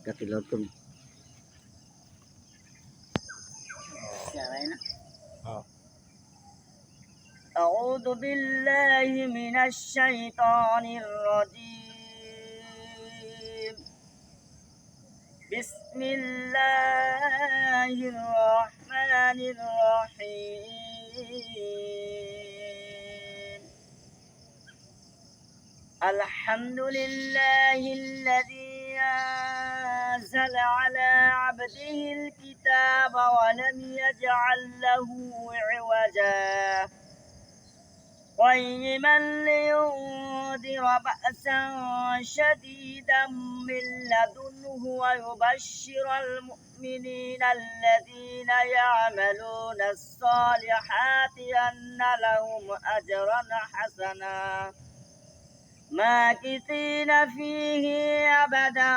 Katilaton. أعوذ بالله من الشيطان الرجيم. بسم الله الرحمن الرحيم. الحمد لله الذي أنزل على عبده الكتاب ولم يجعل له عوجا قيما لينذر بأسا شديدا من لدنه ويبشر المؤمنين الذين يعملون الصالحات أن لهم أجرا حسنا ماكثين فيه أبدا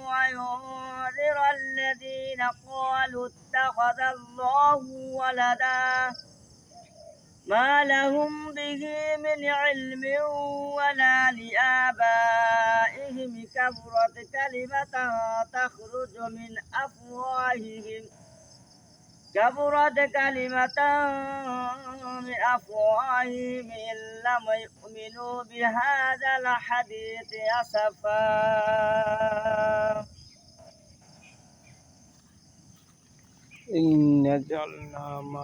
وينذر الذين قالوا اتخذ الله ولدا ما لهم به من علم ولا لآبائهم كبرت كلمة تخرج من أفواههم إن لم يؤمنوا بهذا الحديث أسفا. إن جعلنا ما